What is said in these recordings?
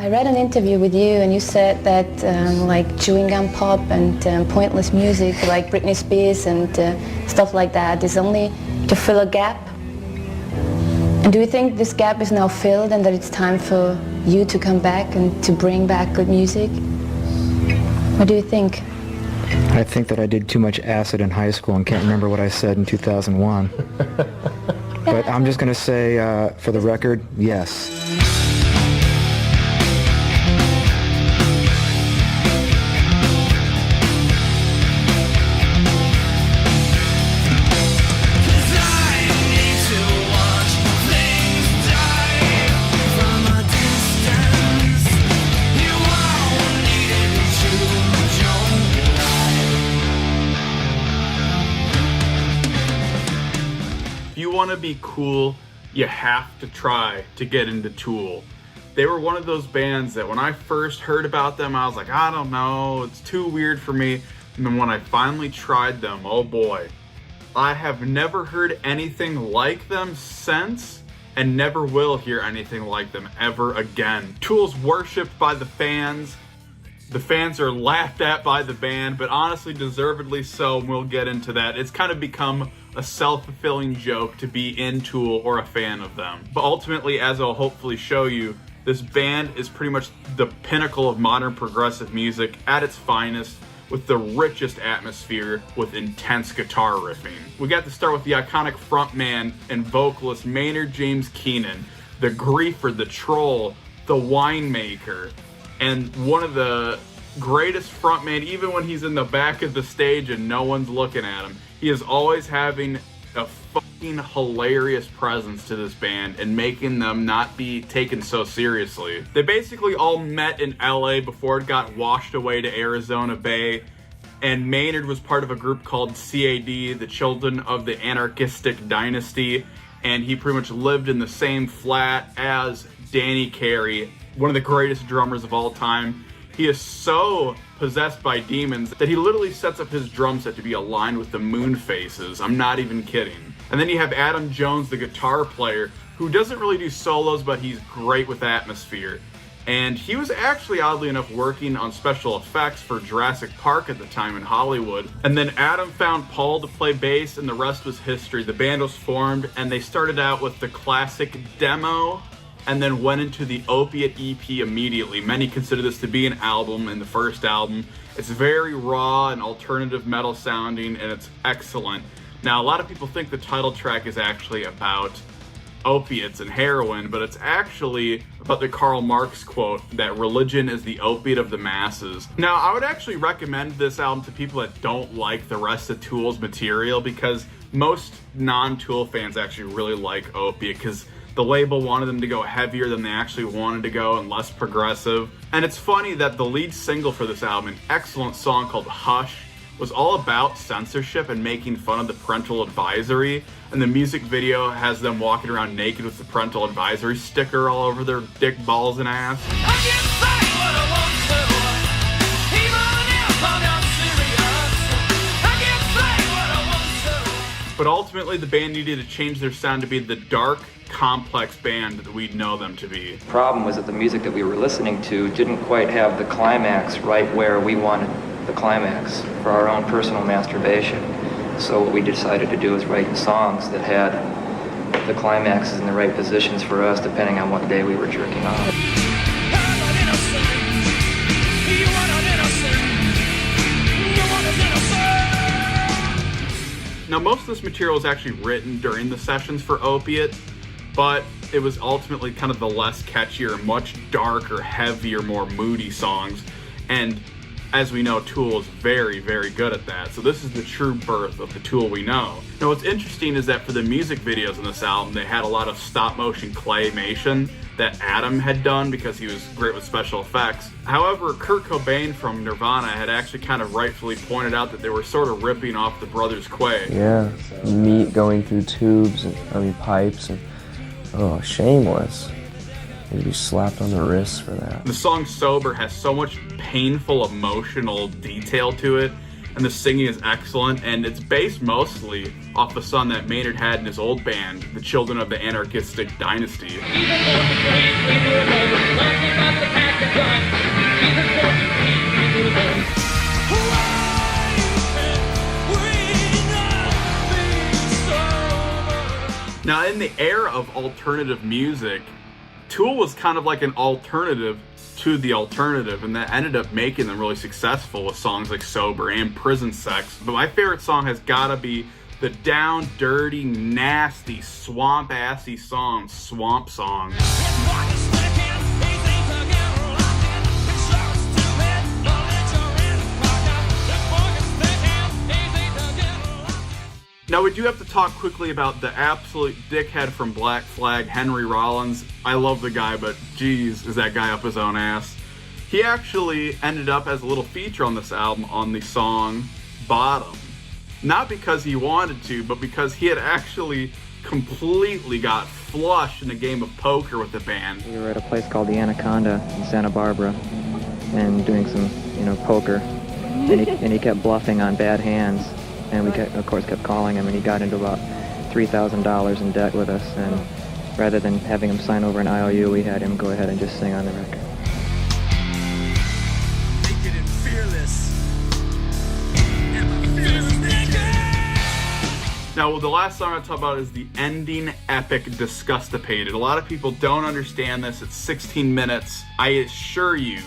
I read an interview with you and you said that like chewing gum pop and pointless music like Britney Spears and stuff like that is only to fill a gap. And do you think this gap is now filled and that it's time for you to come back and to bring back good music? What do you think? I think that I did too much acid in high school and can't remember what I said in 2001. But I'm just going to say, for the record, yes. Want to be cool, you have to try to get into Tool. They were one of those bands that when I first heard about them, I was like, I don't know, it's too weird for me. And then when I finally tried them, oh boy, I have never heard anything like them since, and never will hear anything like them ever again. Tool's worshipped by the fans. The fans are laughed at by the band, but honestly, deservedly so, and we'll get into that. It's kind of become a self-fulfilling joke to be in Tool or a fan of them. But ultimately, as I'll hopefully show you, this band is pretty much the pinnacle of modern progressive music at its finest, with the richest atmosphere with intense guitar riffing. We got to start with the iconic frontman and vocalist Maynard James Keenan, the griefer, the troll, the winemaker, and one of the greatest frontmen, even when he's in the back of the stage and no one's looking at him. He is always having a fucking hilarious presence to this band and making them not be taken so seriously. They basically all met in LA before it got washed away to Arizona Bay, and Maynard was part of a group called CAD, the Children of the Anarchistic Dynasty, and he pretty much lived in the same flat as Danny Carey, one of the greatest drummers of all time. He is so possessed by demons that he literally sets up his drum set to be aligned with the moon phases. I'm not even kidding. And then you have Adam Jones, the guitar player, who doesn't really do solos, but he's great with atmosphere. And he was actually, oddly enough, working on special effects for Jurassic Park at the time in Hollywood. And then Adam found Paul to play bass, and the rest was history. The band was formed, and they started out with the classic demo, and then went into the Opiate EP immediately. Many consider this to be an album in the first album. It's very raw and alternative metal sounding, and it's excellent. Now, a lot of people think the title track is actually about opiates and heroin, but it's actually about the Karl Marx quote that religion is the opiate of the masses. Now, I would actually recommend this album to people that don't like the rest of Tool's material, because most non-Tool fans actually really like Opiate, because the label wanted them to go heavier than they actually wanted to go and less progressive. And it's funny that the lead single for this album, an excellent song called Hush, was all about censorship and making fun of the parental advisory. And the music video has them walking around naked with the parental advisory sticker all over their dick, balls, and ass. But ultimately, the band needed to change their sound to be the dark, complex band that we know them to be. The problem was that the music that we were listening to didn't quite have the climax right where we wanted the climax for our own personal masturbation. So what we decided to do is write songs that had the climaxes in the right positions for us, depending on what day we were jerking off. Now, most of this material was actually written during the sessions for Opiate, but it was ultimately kind of the less catchier, much darker, heavier, more moody songs. And as we know, Tool is very, very good at that. So this is the true birth of the Tool we know. Now, what's interesting is that for the music videos on this album, they had a lot of stop-motion claymation that Adam had done because he was great with special effects. However, Kurt Cobain from Nirvana had actually kind of rightfully pointed out that they were sort of ripping off the Brothers Quay. Yeah, meat going through tubes and pipes, and shameless. You'd be slapped on the wrist for that. The song Sober has so much painful emotional detail to it, and the singing is excellent, and it's based mostly off the song that Maynard had in his old band, the Children of the Anarchistic Dynasty. the era of alternative music, Tool was kind of like an alternative to the alternative, and that ended up making them really successful with songs like Sober and Prison Sex. But my favorite song has gotta be the down, dirty, nasty, swamp-assy song, Swamp Song. Now, we do have to talk quickly about the absolute dickhead from Black Flag, Henry Rollins. I love the guy, but geez, is that guy up his own ass. He actually ended up as a little feature on this album on the song Bottom. Not because he wanted to, but because he had actually completely got flushed in a game of poker with the band. We were at a place called the Anaconda in Santa Barbara and doing some, poker. And he kept bluffing on bad hands. And we, of course, kept calling him, and he got into about $3,000 in debt with us. And rather than having him sign over an IOU, we had him go ahead and just sing on the record. Naked and fearless. Am I fearless naked? Now, well, the last song I'll talk about is the ending epic Disgustipated. A lot of people don't understand this. It's 16 minutes. I assure you,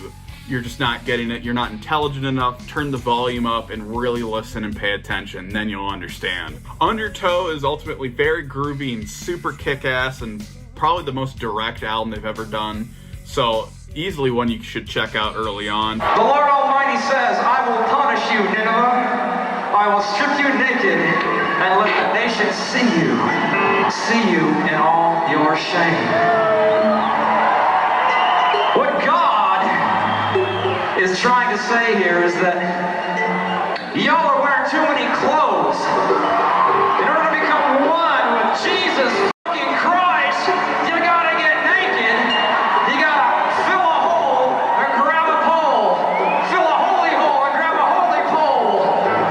you're just not getting it. You're not intelligent enough. Turn the volume up and really listen and pay attention. Then you'll understand. Undertow is ultimately very groovy and super kick-ass and probably the most direct album they've ever done. So easily one you should check out early on. The Lord Almighty says, I will punish you, Nineveh. I will strip you naked and let the nations see you in all your shame. What God is trying to say here is that y'all are wearing too many clothes. In order to become one with Jesus fucking Christ, you gotta get naked. You gotta fill a hole and grab a pole. Fill a holy hole and grab a holy pole.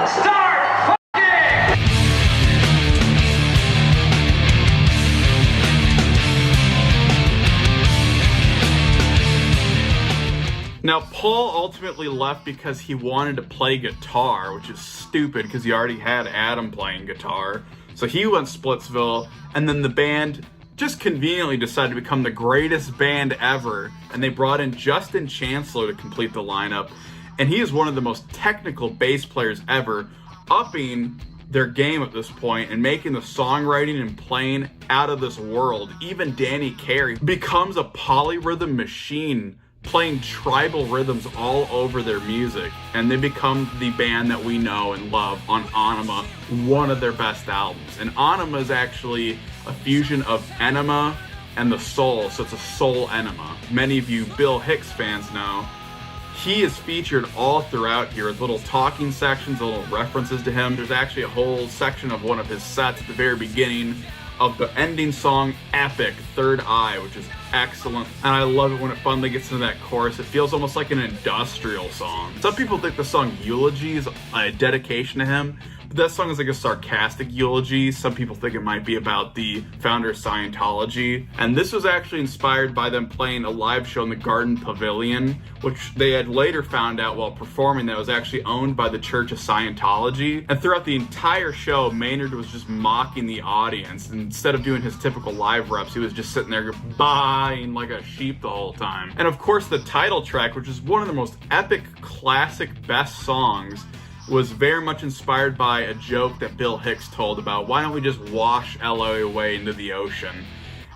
Start fucking! Now, Paul ultimately left because he wanted to play guitar, which is stupid because he already had Adam playing guitar. So he went Splitsville, and then the band just conveniently decided to become the greatest band ever, and they brought in Justin Chancellor to complete the lineup. And he is one of the most technical bass players ever, upping their game at this point and making the songwriting and playing out of this world. Even Danny Carey becomes a polyrhythm machine, playing tribal rhythms all over their music, and they become the band that we know and love on Ænima, one of their best albums. And Ænima is actually a fusion of Ænima and the soul, so it's a soul Ænima. Many of you Bill Hicks fans know he is featured all throughout here with little talking sections, little references to him. There's actually a whole section of one of his sets at the very beginning of the ending song, Epic, Third Eye, which is excellent. And I love it when it finally gets into that chorus. It feels almost like an industrial song. Some people think the song Eulogy is a dedication to him, but that song is like a sarcastic eulogy. Some people think it might be about the founder of Scientology. And this was actually inspired by them playing a live show in the Garden Pavilion, which they had later found out while performing that was actually owned by the Church of Scientology. And throughout the entire show, Maynard was just mocking the audience. Instead of doing his typical live reps, he was just sitting there baaing like a sheep the whole time. And of course, the title track, which is one of the most epic, classic, best songs, was very much inspired by a joke that Bill Hicks told about, why don't we just wash LA away into the ocean?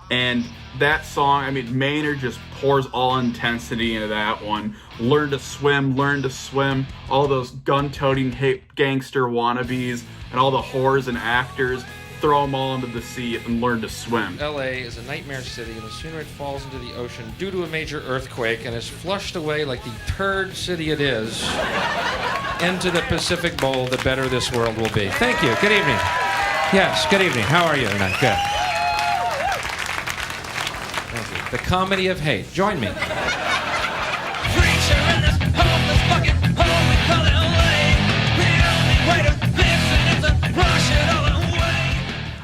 And that song, I mean, Maynard just pours all intensity into that one. Learn to swim, all those gun-toting hip gangster wannabes, and all the whores and actors, throw them all into the sea and learn to swim. LA is a nightmare city, and the sooner it falls into the ocean due to a major earthquake and is flushed away like the turd city it is into the Pacific Bowl, the better this world will be. Thank you. Good evening. Yes, good evening. How are you tonight? Good. Thank you. The comedy of hate. Join me.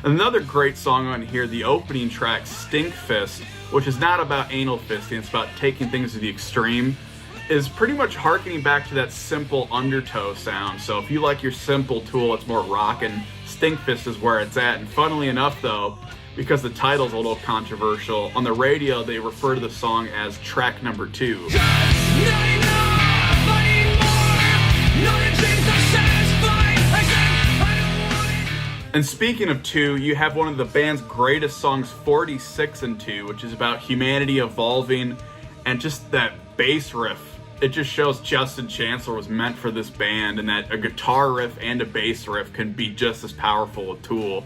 Another great song on here, the opening track, Stink Fist, which is not about anal fisting, it's about taking things to the extreme, is pretty much harkening back to that simple Undertow sound. So if you like your simple Tool, it's more rockin', Stink Fist is where it's at. And funnily enough though, because the title's a little controversial. On the radio, they refer to the song as track number 2. And speaking of 2, you have one of the band's greatest songs, 46 and 2, which is about humanity evolving, and just that bass riff. It just shows Justin Chancellor was meant for this band, and that a guitar riff and a bass riff can be just as powerful with Tool.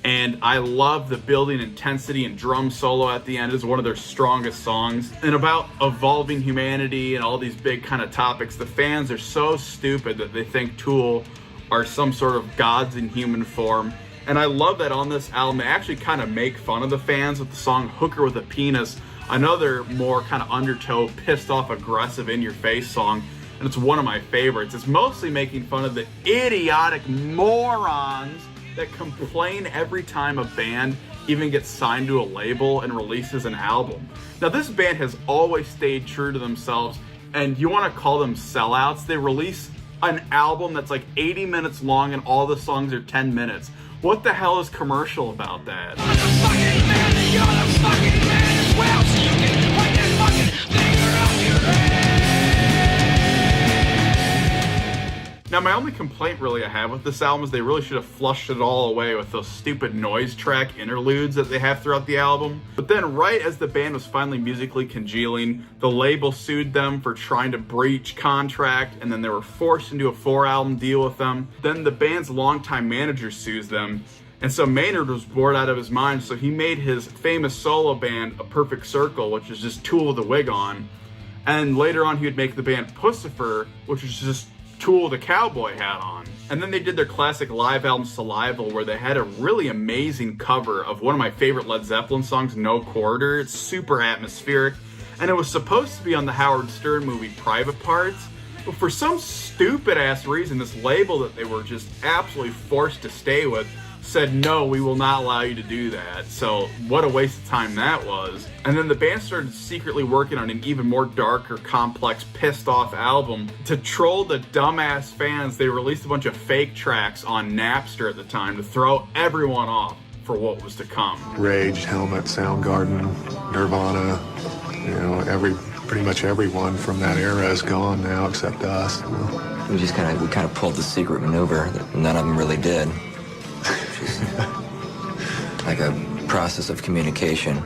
And I love the building intensity and drum solo at the end. Is one of their strongest songs. And about evolving humanity and all these big kind of topics, the fans are so stupid that they think Tool are some sort of gods in human form. And I love that on this album, they actually kind of make fun of the fans with the song Hooker with a Penis, another more kind of Undertow, pissed off, aggressive, in-your-face song. And it's one of my favorites. It's mostly making fun of the idiotic morons that complain every time a band even gets signed to a label and releases an album. Now, this band has always stayed true to themselves, and you want to call them sellouts. They release an album that's like 80 minutes long and all the songs are 10 minutes. What the hell is commercial about that? Now, my only complaint really I have with this album is they really should have flushed it all away with those stupid noise track interludes that they have throughout the album. But then right as the band was finally musically congealing, the label sued them for trying to breach contract, and then they were forced into a 4-album deal with them. Then the band's longtime manager sues them, and so Maynard was bored out of his mind, so he made his famous solo band A Perfect Circle, which is just Tool with a wig on. And later on he would make the band Pussifer, which was just Tool with a cowboy hat on. And then they did their classic live album Salival, where they had a really amazing cover of one of my favorite Led Zeppelin songs, No Quarter. It's super atmospheric, and it was supposed to be on the Howard Stern movie Private Parts, but for some stupid ass reason, this label that they were just absolutely forced to stay with said, no, we will not allow you to do that. So what a waste of time that was. And then the band started secretly working on an even more darker, complex, pissed off album. To troll the dumbass fans, they released a bunch of fake tracks on Napster at the time to throw everyone off for what was to come. Rage, Helmet, Soundgarden, Nirvana, you know, pretty much everyone from that era is gone now except us. We kind of pulled the secret maneuver that none of them really did. Like a process of communication.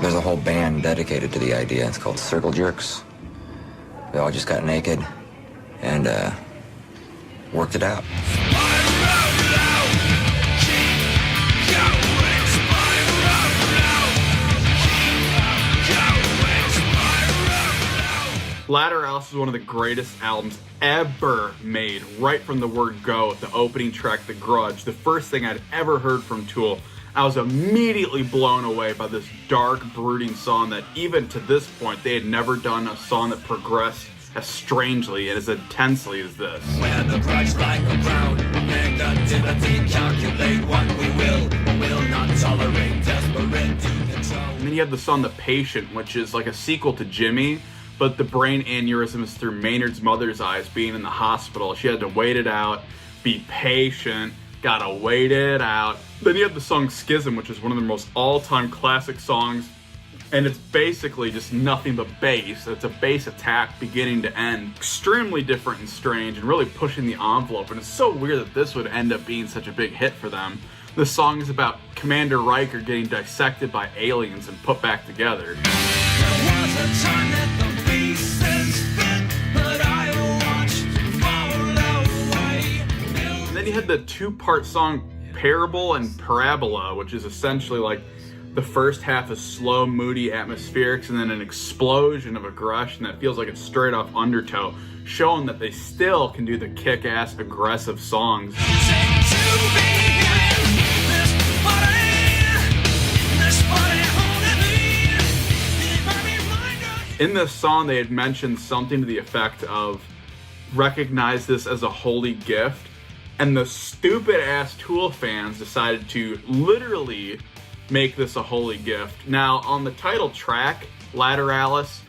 There's a whole band dedicated to the idea. It's called Circle Jerks. We all just got naked and worked it out. Lateralus is one of the greatest albums ever made, right from the word go, the opening track, The Grudge, the first thing I'd ever heard from Tool. I was immediately blown away by this dark, brooding song that even to this point, they had never done a song that progressed as strangely and as intensely as this. Where the grudge like a crown, negativity, calculate what we will not tolerate, desperate to control. And then you have the song The Patient, which is like a sequel to Jimmy, but the brain aneurysm is through Maynard's mother's eyes being in the hospital. She had to wait it out, be patient, gotta wait it out. Then you have the song Schism, which is one of the most all-time classic songs, and it's basically just nothing but bass. It's a bass attack beginning to end. Extremely different and strange, and really pushing the envelope, and it's so weird that this would end up being such a big hit for them. The song is about Commander Riker getting dissected by aliens and put back together. There was a time that the pieces fit, but I watched fall away. And then you had the two-part song Parable and Parabola, which is essentially like the first half is slow, moody atmospherics, and then an explosion of aggression that feels like it's straight off Undertow, showing that they still can do the kick-ass, aggressive songs. In this song, they had mentioned something to the effect of, recognize this as a holy gift, and the stupid-ass Tool fans decided to literally make this a holy gift. Now, on the title track, Lateralus,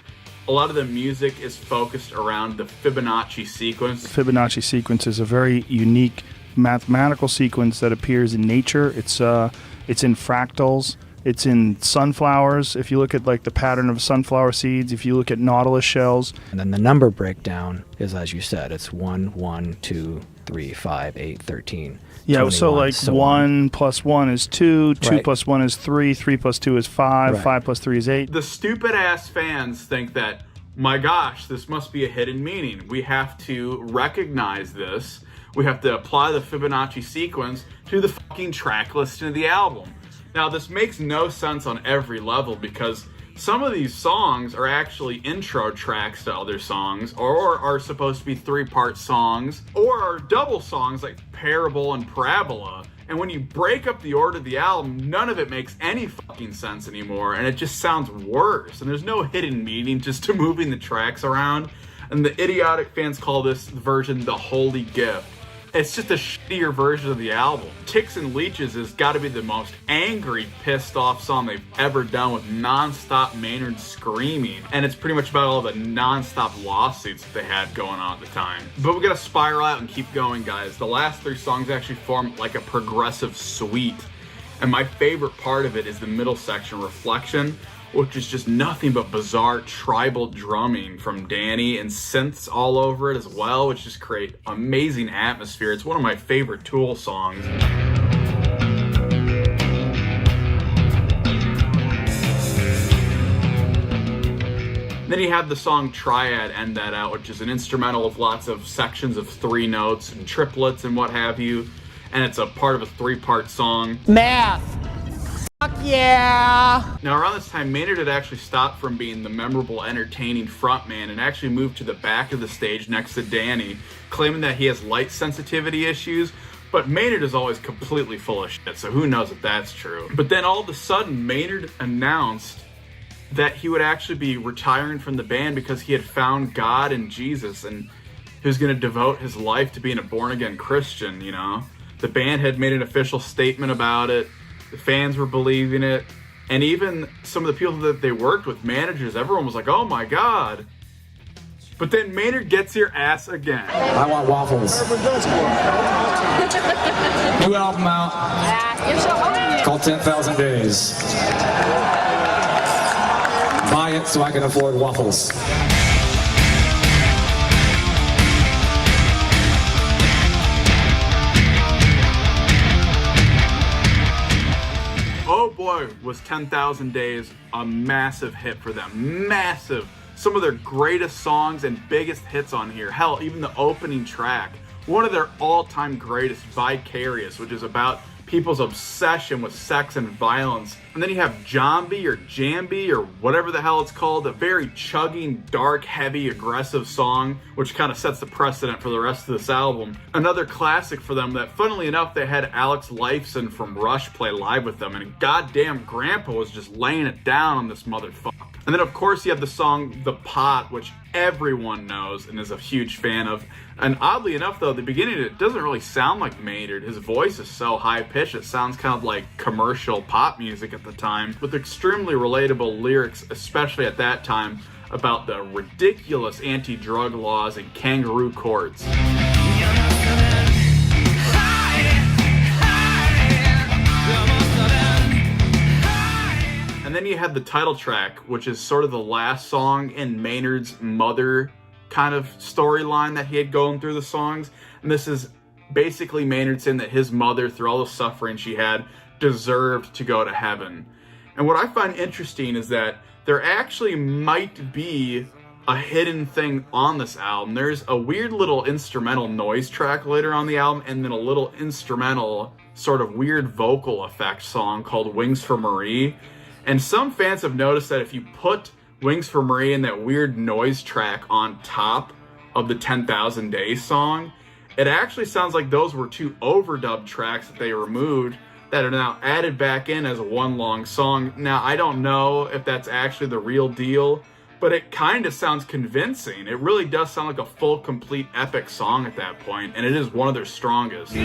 a lot of the music is focused around the Fibonacci sequence. The Fibonacci sequence is a very unique mathematical sequence that appears in nature. It's in fractals. It's in sunflowers. If you look at like the pattern of sunflower seeds, if you look at nautilus shells. And then the number breakdown is, as you said, it's 1, 1, 2, 3, 5, 8, 13. Yeah, so like so 1 plus 1 is 2, 2 Right. plus 1 is 3, 3 plus 2 is 5, Right. 5 plus 3 is 8. The stupid ass fans think that, my gosh, this must be a hidden meaning. We have to recognize this. We have to apply the Fibonacci sequence to the fucking track listing of the album. Now, this makes no sense on every level because some of these songs are actually intro tracks to other songs, or are supposed to be 3-part songs, or are double songs like Parable and Parabola. And when you break up the order of the album, none of it makes any fucking sense anymore, and it just sounds worse. And there's no hidden meaning just to moving the tracks around. And the idiotic fans call this version the Holy Gift. It's just a shittier version of the album. Ticks and Leeches has got to be the most angry, pissed off song they've ever done, with non-stop Maynard screaming. And it's pretty much about all the non-stop lawsuits that they had going on at the time. But we gotta spiral out and keep going, guys. The last 3 songs actually form like a progressive suite. And my favorite part of it is the middle section, Reflection, which is just nothing but bizarre tribal drumming from Danny and synths all over it as well, which just create amazing atmosphere. It's one of my favorite Tool songs. Then you have the song Triad end that out, which is an instrumental with lots of sections of 3 notes and triplets and what have you. And it's a part of a 3-part song. Math! Fuck yeah! Now, around this time, Maynard had actually stopped from being the memorable, entertaining frontman and actually moved to the back of the stage next to Danny, claiming that he has light sensitivity issues. But Maynard is always completely full of shit, so who knows if that's true. But then all of a sudden, Maynard announced that he would actually be retiring from the band because he had found God and Jesus, and he was going to devote his life to being a born-again Christian, you know? The band had made an official statement about it. The fans were believing it. And even some of the people that they worked with, managers, everyone was like, oh my God. But then Maynard gets your ass again. I want waffles. New album out. Called 10,000 Days. Buy it so I can afford waffles. Oh boy, was 10,000 Days a massive hit for them. Massive. Some of their greatest songs and biggest hits on here. Hell, even the opening track. One of their all-time greatest, Vicarious, which is about people's obsession with sex and violence. And then you have Jambi or Jambi or whatever the hell it's called, a very chugging, dark, heavy, aggressive song, which kind of sets the precedent for the rest of this album. Another classic for them that, funnily enough, they had Alex Lifeson from Rush play live with them, and goddamn Grandpa was just laying it down on this motherfucker. And then, of course, you have the song The Pot, which everyone knows and is a huge fan of. And oddly enough, though, at the beginning, it doesn't really sound like Maynard. His voice is so high-pitched, it sounds kind of like commercial pop music at the time, with extremely relatable lyrics, especially at that time, about the ridiculous anti-drug laws and kangaroo courts. And then you had the title track, which is sort of the last song in Maynard's mother kind of storyline that he had going through the songs. And this is basically Maynard saying that his mother, through all the suffering she had, deserved to go to heaven. And what I find interesting is that there actually might be a hidden thing on this album. There's a weird little instrumental noise track later on the album, and then a little instrumental sort of weird vocal effect song called Wings for Marie. And some fans have noticed that if you put Wings for Marie and that weird noise track on top of the 10,000 Days song, it actually sounds like those were 2 overdub tracks that they removed that are now added back in as one long song. Now, I don't know if that's actually the real deal, but it kind of sounds convincing. It really does sound like a full, complete, epic song at that point, and it is one of their strongest.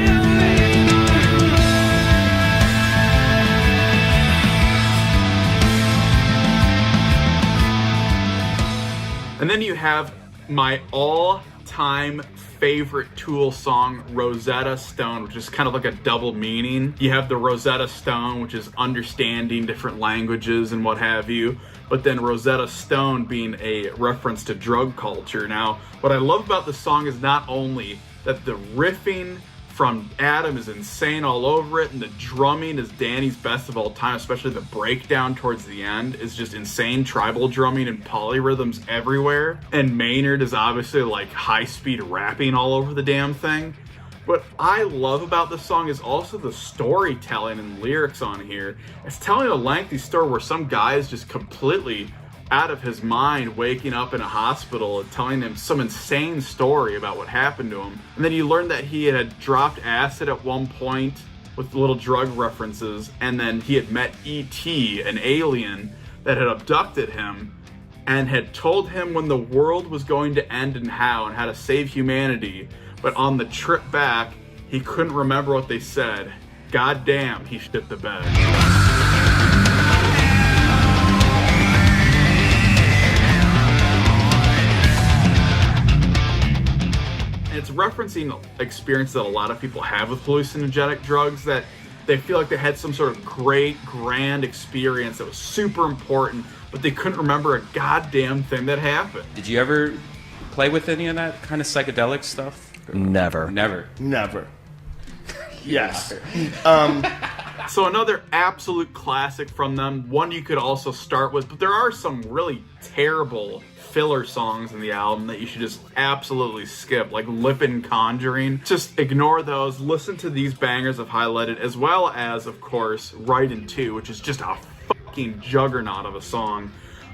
And then you have my all all-time favorite Tool song, Rosetta Stone, which is kind of like a double meaning. You have the Rosetta Stone, which is understanding different languages and what have you, but then Rosetta Stone being a reference to drug culture. Now, what I love about the song is not only that the riffing from Adam is insane all over it, and the drumming is Danny's best of all time, especially the breakdown towards the end is just insane tribal drumming and polyrhythms everywhere. And Maynard is obviously like high-speed rapping all over the damn thing. What I love about this song is also the storytelling and lyrics on here. It's telling a lengthy story where some guy is just completely out of his mind, waking up in a hospital and telling him some insane story about what happened to him. And then you learn that he had dropped acid at one point with little drug references, and then he had met E.T., an alien that had abducted him and had told him when the world was going to end and how to save humanity. But on the trip back, he couldn't remember what they said. God damn, he shit the bed. It's referencing experience that a lot of people have with hallucinogenic drugs, that they feel like they had some sort of great, grand experience that was super important, but they couldn't remember a goddamn thing that happened. Did you ever play with any of that kind of psychedelic stuff? Never. Never. Yes. So another absolute classic from them, one you could also start with, but there are some really terrible filler songs in the album that you should just absolutely skip, like Lip and Conjuring. Just ignore those, listen to these bangers I've highlighted, as well as, of course, Right in Two, which is just a fucking juggernaut of a song.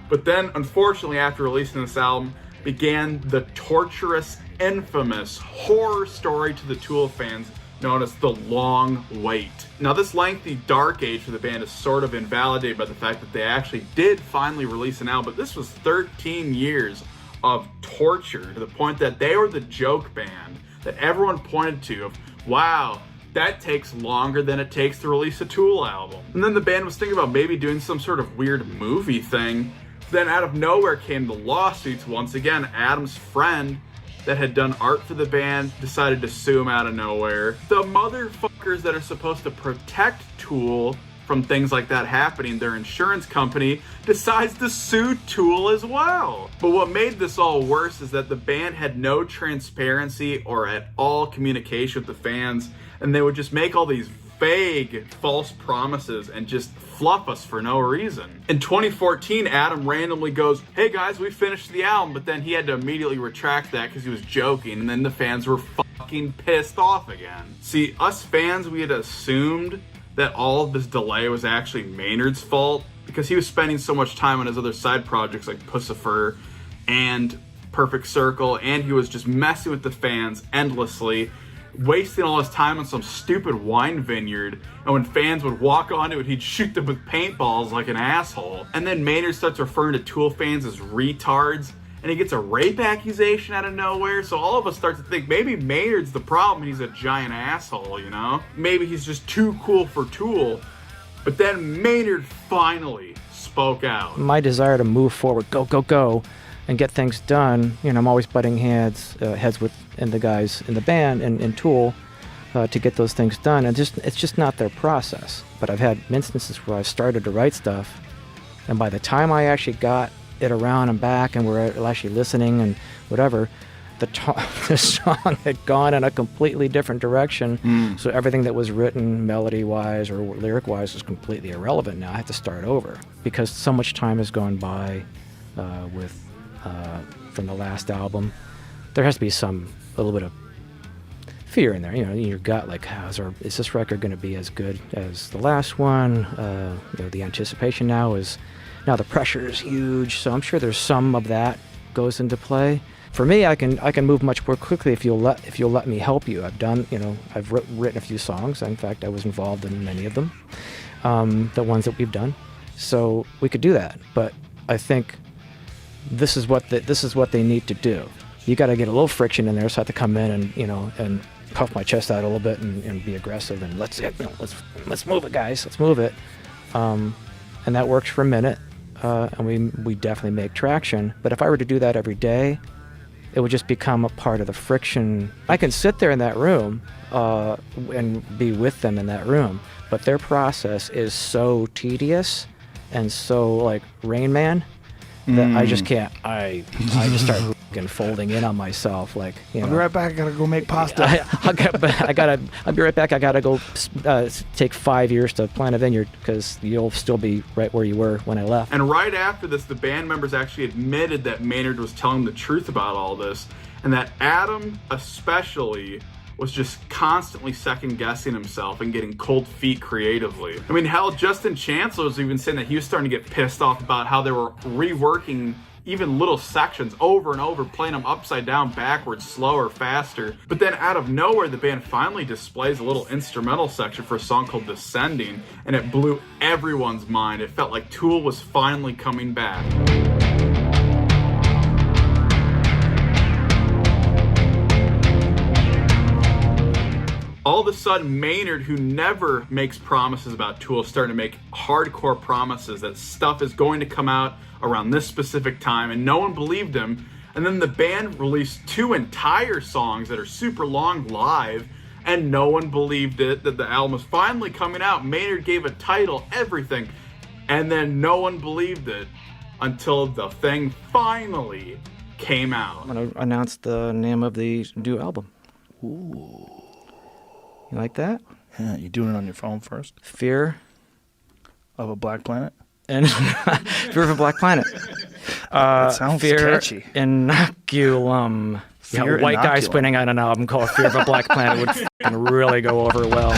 But then, unfortunately, after releasing this album, began the torturous, infamous horror story to the Tool fans known as The Long Wait. Now, this lengthy dark age for the band is sort of invalidated by the fact that they actually did finally release an album, but this was 13 years of torture to the point that they were the joke band that everyone pointed to of, wow, that takes longer than it takes to release a Tool album. And then the band was thinking about maybe doing some sort of weird movie thing. Then out of nowhere came the lawsuits once again. Adam's friend that had done art for the band decided to sue him out of nowhere. The motherfuckers that are supposed to protect Tool from things like that happening, their insurance company, decides to sue Tool as well. But what made this all worse is that the band had no transparency or at all communication with the fans, and they would just make all these vague false promises and just fluff us for no reason. In 2014, Adam randomly goes, hey guys, we finished the album, but then he had to immediately retract that because he was joking, and then the fans were fucking pissed off again. See, us fans, we had assumed that all of this delay was actually Maynard's fault because he was spending so much time on his other side projects like Pussifer and Perfect Circle, and he was just messing with the fans endlessly, wasting all his time on some stupid wine vineyard, and when fans would walk onto it, he'd shoot them with paintballs like an asshole. And then Maynard starts referring to Tool fans as retards, and he gets a rape accusation out of nowhere, so all of us start to think maybe Maynard's the problem, he's a giant asshole, you know? Maybe he's just too cool for Tool. But then Maynard finally spoke out. My desire to move forward, go, and get things done, you know, I'm always butting heads with the guys in the band and in Tool to get those things done, and it's just not their process. But I've had instances where I've started to write stuff, and by the time I actually got it around and back and we're actually listening and whatever, the song had gone in a completely different direction. So everything that was written melody-wise or lyric-wise was completely irrelevant. Now I have to start over because so much time has gone by from the last album. There has to be a little bit of fear in there, you know, in your gut, like, is this record going to be as good as the last one? You know, the anticipation now the pressure is huge, so I'm sure there's some of that goes into play. For me, I can move much more quickly if you'll let me help you. I've written a few songs. In fact, I was involved in many of them, the ones that we've done. So we could do that, but I think this is what they need to do. You got to get a little friction in there, so I have to come in and puff my chest out a little bit and be aggressive and let's move it, guys, let's move it. And that works for a minute, and we definitely make traction. But if I were to do that every day, it would just become a part of the friction. I can sit there in that room and be with them in that room, but their process is so tedious and so like Rain Man that I just can't. I just start fucking folding in on myself, like, you know. I'll be right back. I gotta go make pasta. I'll be right back. I gotta go take 5 years to plant a vineyard because you'll still be right where you were when I left. And right after this, the band members actually admitted that Maynard was telling the truth about all this, and that Adam especially was just constantly second-guessing himself and getting cold feet creatively. I mean, hell, Justin Chancellor was even saying that he was starting to get pissed off about how they were reworking even little sections over and over, playing them upside down, backwards, slower, faster. But then out of nowhere, the band finally displays a little instrumental section for a song called Descending, and it blew everyone's mind. It felt like Tool was finally coming back. All of a sudden, Maynard, who never makes promises about Tool, is starting to make hardcore promises that stuff is going to come out around this specific time, and no one believed him. And then the band released 2 entire songs that are super long live, and no one believed it, that the album was finally coming out. Maynard gave a title, everything, and then no one believed it until the thing finally came out. I'm going to announce the name of the new album. Ooh. You like that? Yeah, you doing it on your phone first? Fear of a Black Planet? And Fear of a Black Planet. That sounds catchy. Inoculum. Fear White guy Inoculum. spinning on an album called Fear of a Black Planet would f***ing really go over well.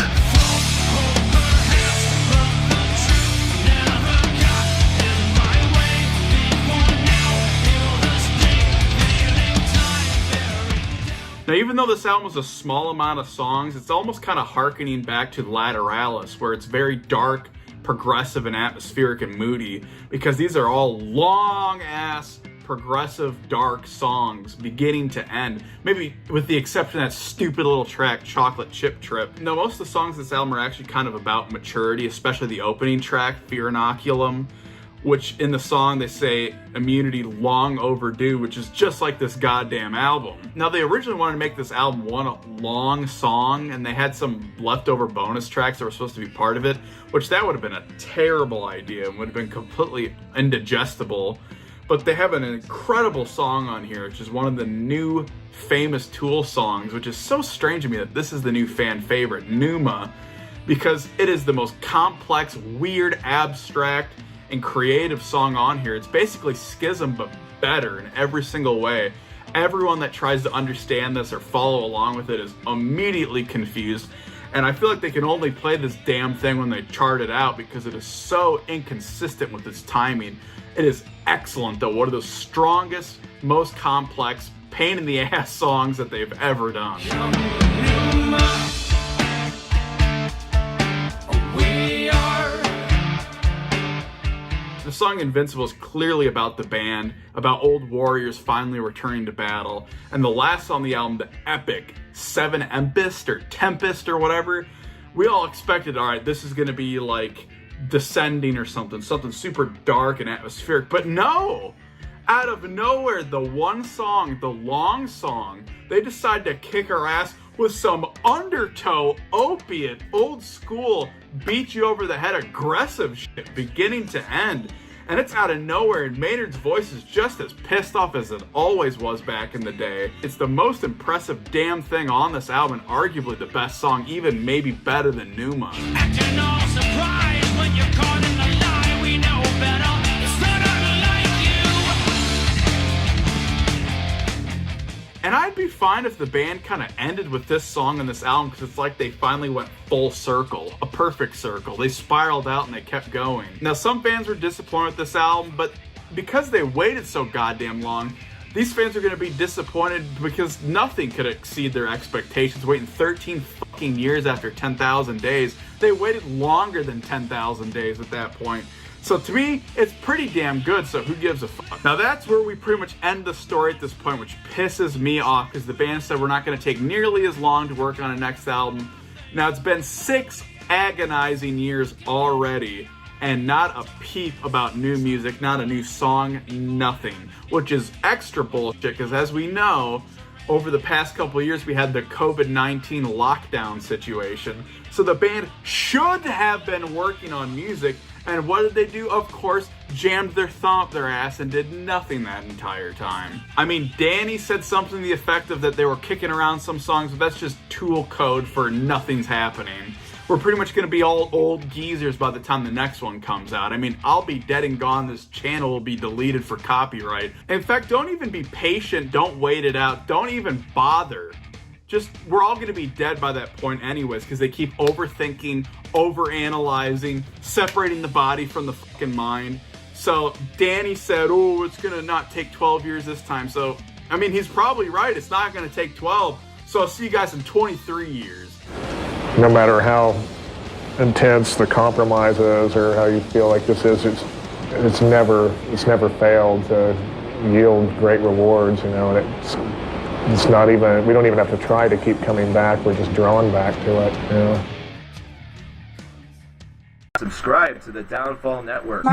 Now, even though this album was a small amount of songs, it's almost kind of hearkening back to Lateralus, where it's very dark, progressive, and atmospheric and moody, because these are all long-ass, progressive, dark songs, beginning to end. Maybe with the exception of that stupid little track, Chocolate Chip Trip. No, most of the songs in this album are actually kind of about maturity, especially the opening track, Fear Inoculum, which in the song they say immunity long overdue, which is just like this goddamn album. Now, they originally wanted to make this album one long song, and they had some leftover bonus tracks that were supposed to be part of it, which that would have been a terrible idea and would have been completely indigestible. But they have an incredible song on here, which is one of the new famous Tool songs, which is so strange to me that this is the new fan favorite, Ænima, because it is the most complex, weird, abstract, and creative song on here. It's basically Schism, but better in every single way. Everyone that tries to understand this or follow along with it is immediately confused, and I feel like they can only play this damn thing when they chart it out because it is so inconsistent with its timing. It is excellent, though. One of the strongest, most complex, pain in the ass songs that they've ever done. The song Invincible is clearly about the band, about old warriors finally returning to battle. And the last song on the album, the epic Seven Tempest or Tempest or whatever, we all expected, all right, this is going to be like Descending or something super dark and atmospheric. But no! Out of nowhere, the one song, the long song, they decide to kick our ass with some Undertow, opiate, old school, beat you over the head, aggressive shit, beginning to end. And it's out of nowhere, and Maynard's voice is just as pissed off as it always was back in the day. It's the most impressive damn thing on this album, and arguably the best song, even maybe better than Ænima. Acting all surprised when you're caught in the lie, we know better. It's not unlike you. And I'd be fine if the band kind of ended with this song on this album, because it's like they finally went full circle, a perfect circle. They spiraled out and they kept going. Now, some fans were disappointed with this album, but because they waited so goddamn long, these fans are going to be disappointed because nothing could exceed their expectations. Waiting 13 fucking years after 10,000 days. They waited longer than 10,000 days at that point. So to me, it's pretty damn good, so who gives a fuck? Now that's where we pretty much end the story at this point, which pisses me off, because the band said we're not going to take nearly as long to work on a next album. Now it's been 6 agonizing years already, and not a peep about new music, not a new song, nothing. Which is extra bullshit, because as we know, over the past couple of years we had the COVID-19 lockdown situation. So the band should have been working on music, and what did they do? Of course, jammed their thumb up their ass and did nothing that entire time. I mean, Danny said something to the effect of that they were kicking around some songs, but that's just Tool code for nothing's happening. We're pretty much going to be all old geezers by the time the next one comes out. I mean, I'll be dead and gone. This channel will be deleted for copyright. In fact, don't even be patient. Don't wait it out. Don't even bother. Just, we're all going to be dead by that point anyways, because they keep overthinking, overanalyzing, separating the body from the fucking mind. So Danny said, oh, it's going to not take 12 years this time. So, I mean, he's probably right. It's not going to take 12. So I'll see you guys in 23 years. No matter how intense the compromise is or how you feel like this is, it's never failed to yield great rewards, you know, and it's not even, we don't even have to try to keep coming back, we're just drawn back to it, you know. Subscribe to the Downfall Network. No!